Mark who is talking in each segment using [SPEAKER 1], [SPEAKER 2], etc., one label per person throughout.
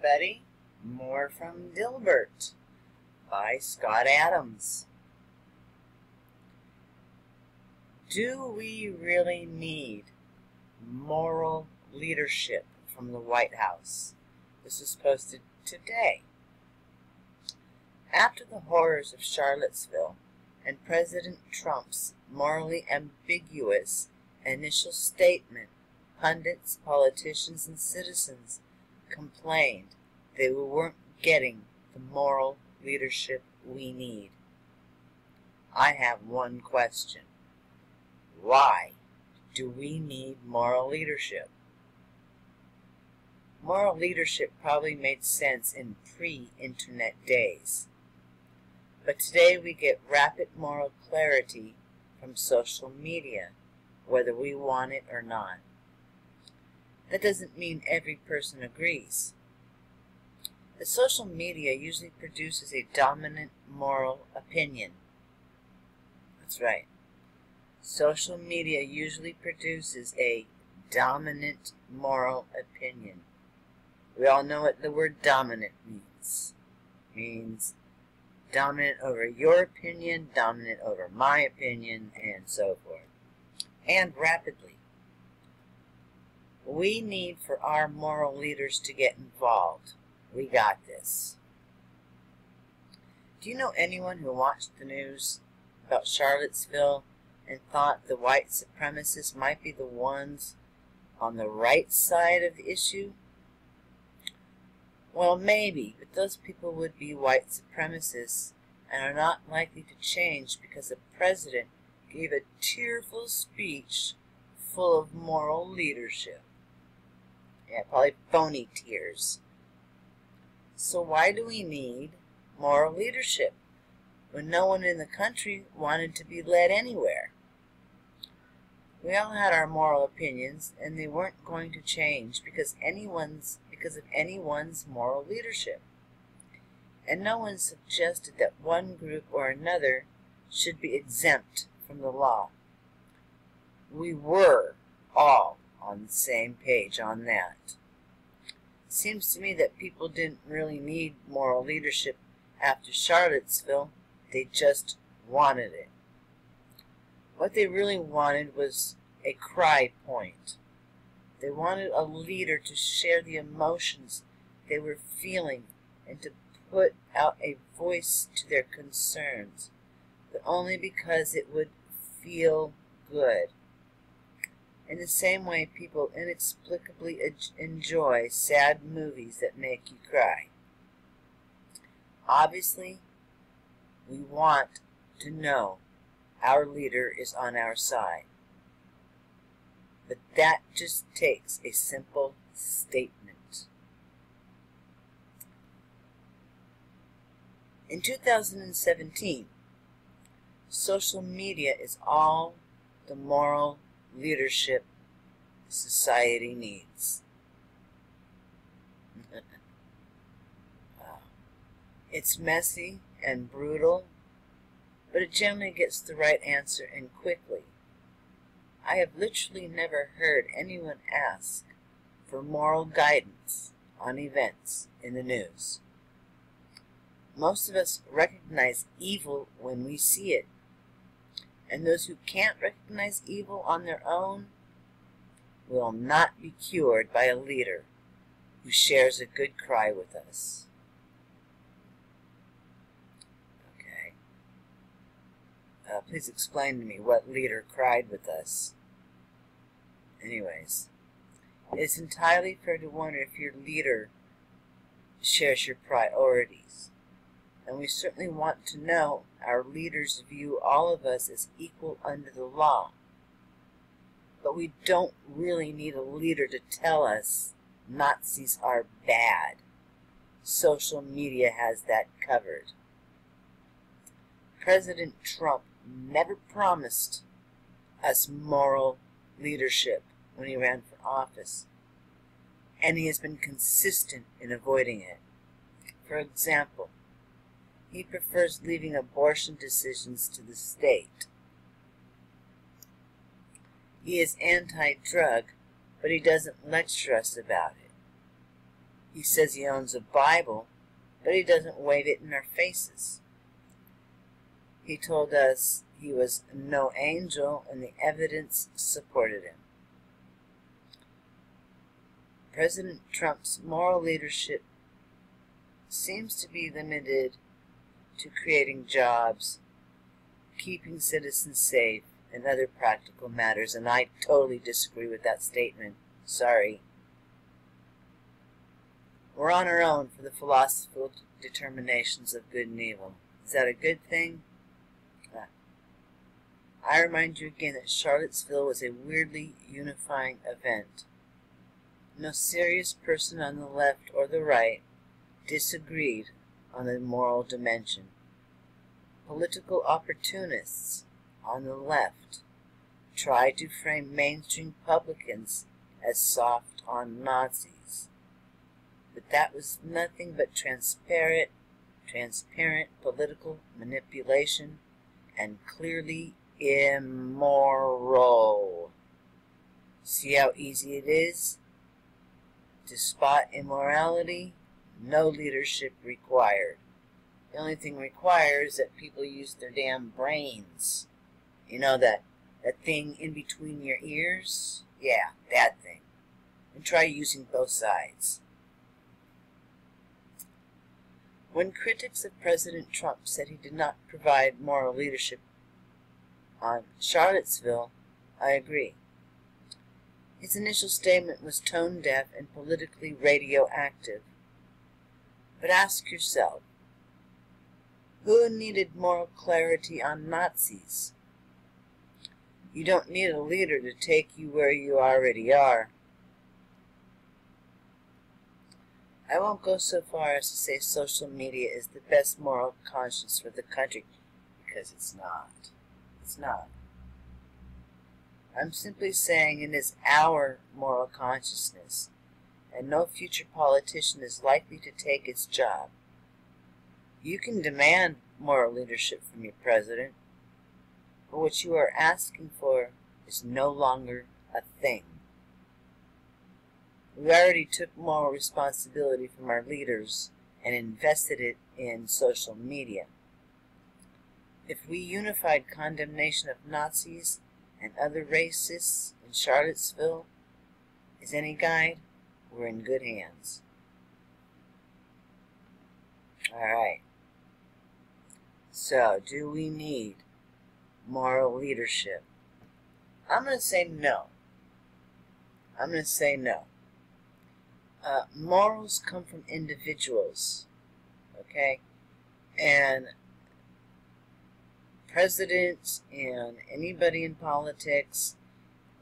[SPEAKER 1] everybody. More from Dilbert by Scott Adams. Do we really need moral leadership from the White House? This was posted today. After the horrors of Charlottesville and President Trump's morally ambiguous initial statement, pundits, politicians, and citizens complained they weren't getting the moral leadership we need. I have one question. Why do we need moral leadership? Moral leadership probably made sense in pre-internet days. But today we get rapid moral clarity from social media, whether we want it or not. That doesn't mean every person agrees. The social media usually produces a dominant moral opinion. That's right. Social media usually produces a dominant moral opinion. We all know what the word dominant means. It means dominant over your opinion, dominant over my opinion, and so forth. And rapidly. We need for our moral leaders to get involved. We got this. Do you know anyone who watched the news about Charlottesville and thought the white supremacists might be the ones on the right side of the issue? Well, maybe, but those people would be white supremacists and are not likely to change because the president gave a tearful speech full of moral leadership. Yeah, probably phony tears. So why do we need moral leadership when no one in the country wanted to be led anywhere? We all had our moral opinions, and they weren't going to change because of anyone's moral leadership. And no one suggested that one group or another should be exempt from the law. We were all on the same page on that. It seems to me that people didn't really need moral leadership after Charlottesville. They just wanted it. What they really wanted was a cry point. They wanted a leader to share the emotions they were feeling and to put out a voice to their concerns, but only because it would feel good. In the same way people inexplicably enjoy sad movies that make you cry. Obviously, we want to know our leader is on our side. But that just takes a simple statement. In 2017, social media is all the moral leadership society needs. It's messy and brutal, but it generally gets the right answer and quickly. I have literally never heard anyone ask for moral guidance on events in the news. Most of us recognize evil when we see it, and those who can't recognize evil on their own will not be cured by a leader who shares a good cry with us. Okay. Please explain to me what leader cried with us. Anyways, it's entirely fair to wonder if your leader shares your priorities. And we certainly want to know our leaders view all of us as equal under the law. But we don't really need a leader to tell us Nazis are bad. Social media has that covered. President Trump never promised us moral leadership when he ran for office, and he has been consistent in avoiding it. For example, he prefers leaving abortion decisions to the state. He is anti-drug, but he doesn't lecture us about it. He says he owns a Bible, but he doesn't wave it in our faces. He told us he was no angel, and the evidence supported him. President Trump's moral leadership seems to be limited to creating jobs, keeping citizens safe, and other practical matters, and I totally disagree with that statement. Sorry. We're on our own for the philosophical determinations of good and evil. Is that a good thing? I remind you again that Charlottesville was a weirdly unifying event. No serious person on the left or the right disagreed on the moral dimension. Political opportunists on the left tried to frame mainstream Republicans as soft on Nazis, but that was nothing but transparent political manipulation and clearly immoral. See how easy it is to spot immorality? No leadership required. The only thing required is that people use their damn brains. You know that thing in between your ears? Yeah, that thing. And try using both sides. When critics of President Trump said he did not provide moral leadership on Charlottesville, I agree. His initial statement was tone-deaf and politically radioactive. But ask yourself, who needed moral clarity on Nazis? You don't need a leader to take you where you already are. I won't go so far as to say social media is the best moral conscience for the country, because it's not. It's not. I'm simply saying it is our moral consciousness, and no future politician is likely to take its job. You can demand moral leadership from your president, but what you are asking for is no longer a thing. We already took moral responsibility from our leaders and invested it in social media. If we unified condemnation of Nazis and other racists in Charlottesville is any guide, we're in good hands. Alright. So, do we need moral leadership? I'm going to say no. I'm going to say no. Morals come from individuals, okay? And presidents and anybody in politics,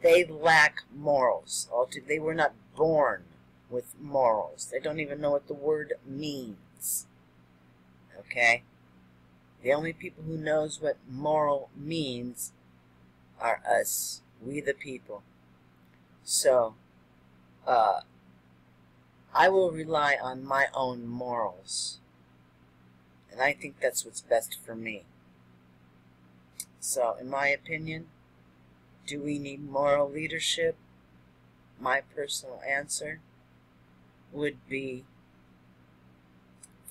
[SPEAKER 1] they lack morals. They were not born with morals. They don't even know what the word means, okay? The only people who knows what moral means are us, we the people. So, I will rely on my own morals. And I think that's what's best for me. So, in my opinion, do we need moral leadership? My personal answer would be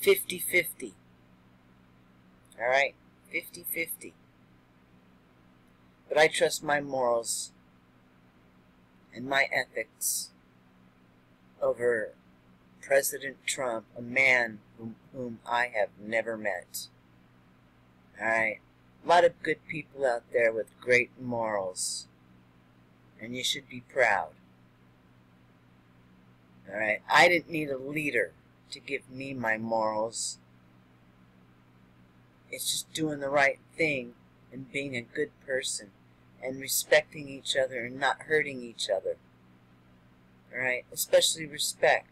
[SPEAKER 1] 50-50. Alright? 50-50. But I trust my morals and my ethics over President Trump, a man whom I have never met. Alright? A lot of good people out there with great morals. And you should be proud. Alright? I didn't need a leader to give me my morals. It's just doing the right thing and being a good person and respecting each other and not hurting each other. Alright? Especially respect.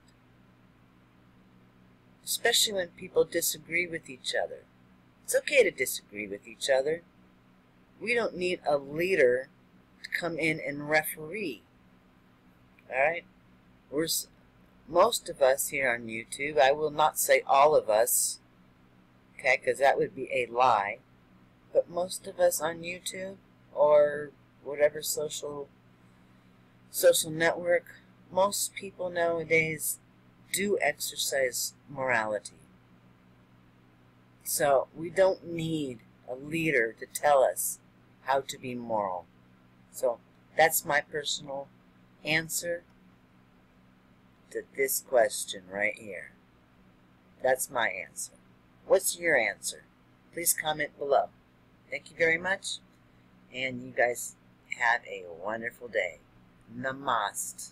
[SPEAKER 1] Especially when people disagree with each other. It's okay to disagree with each other. We don't need a leader to come in and referee. Alright? Most of us here on YouTube, I will not say all of us, okay, because that would be a lie, but most of us on YouTube or whatever social network, most people nowadays do exercise morality. So we don't need a leader to tell us how to be moral. So that's my personal answer to this question right here. That's my answer. What's your answer? Please comment below. Thank you very much, and you guys have a wonderful day. Namaste.